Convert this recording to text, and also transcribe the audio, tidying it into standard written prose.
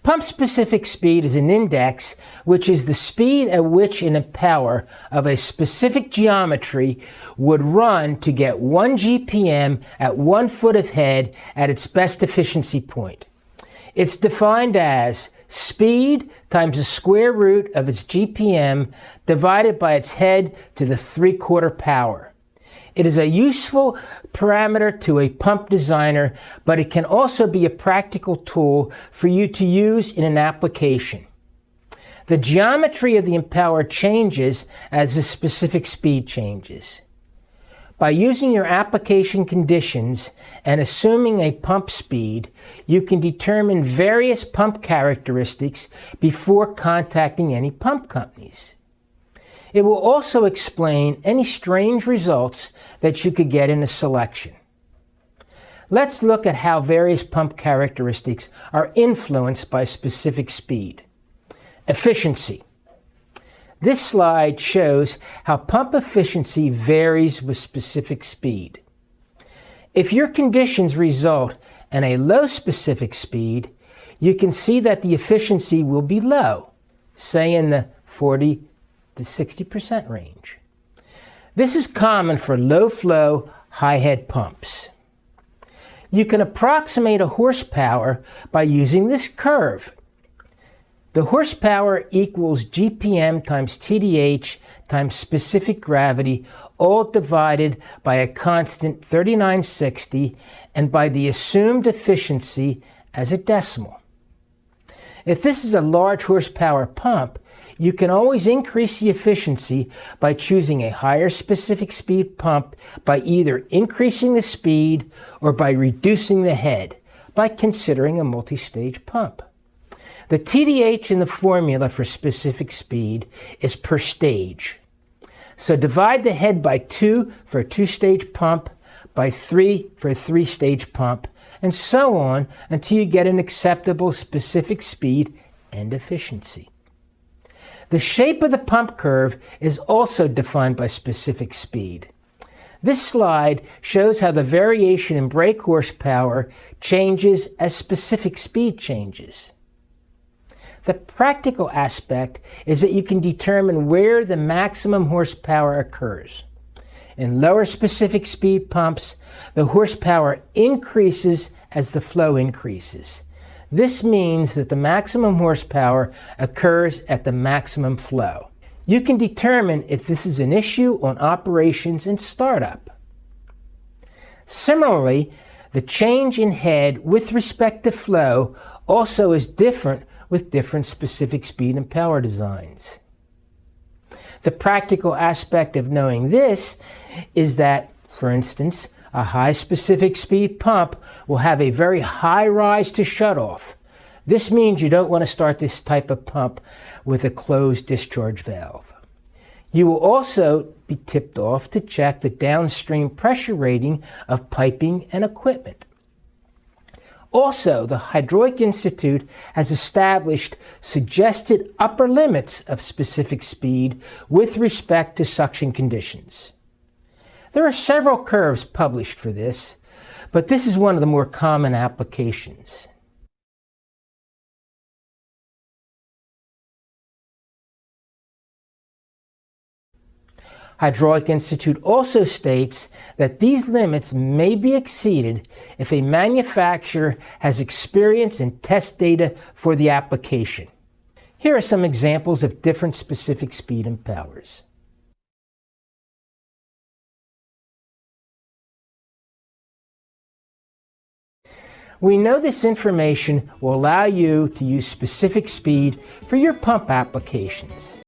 Pump-specific speed is an index which is the speed at which an impeller of a specific geometry would run to get 1 GPM at 1 foot of head at its best efficiency point. It's defined as speed times the square root of its GPM divided by its head to the 3/4 power. It is a useful parameter to a pump designer, but it can also be a practical tool for you to use in an application. The geometry of the impeller changes as the specific speed changes. By using your application conditions and assuming a pump speed, you can determine various pump characteristics before contacting any pump companies. It will also explain any strange results that you could get in a selection. Let's look at how various pump characteristics are influenced by specific speed. Efficiency. This slide shows how pump efficiency varies with specific speed. If your conditions result in a low specific speed, you can see that the efficiency will be low, say in the 40 to 60% range. This is common for low-flow, high-head pumps. You can approximate a horsepower by using this curve. The horsepower equals GPM times TDH times specific gravity, all divided by a constant 3960 and by the assumed efficiency as a decimal. If this is a large horsepower pump, you can always increase the efficiency by choosing a higher specific speed pump by either increasing the speed or by reducing the head by considering a multi-stage pump. The TDH in the formula for specific speed is per stage. So divide the head by 2 for a 2-stage pump, by 3 for a 3-stage pump, and so on until you get an acceptable specific speed and efficiency. The shape of the pump curve is also defined by specific speed. This slide shows how the variation in brake horsepower changes as specific speed changes. The practical aspect is that you can determine where the maximum horsepower occurs. In lower specific speed pumps, the horsepower increases as the flow increases. This means that the maximum horsepower occurs at the maximum flow. You can determine if this is an issue on operations and startup. Similarly, the change in head with respect to flow also is different with different specific speed and power designs. The practical aspect of knowing this is that, for instance, a high specific speed pump will have a very high rise to shutoff. This means you don't want to start this type of pump with a closed discharge valve. You will also be tipped off to check the downstream pressure rating of piping and equipment. Also, the Hydraulic Institute has established suggested upper limits of specific speed with respect to suction conditions. There are several curves published for this, but this is one of the more common applications. Hydraulic Institute also states that these limits may be exceeded if a manufacturer has experience and test data for the application. Here are some examples of different specific speed impellers. We know this information will allow you to use specific speed for your pump applications.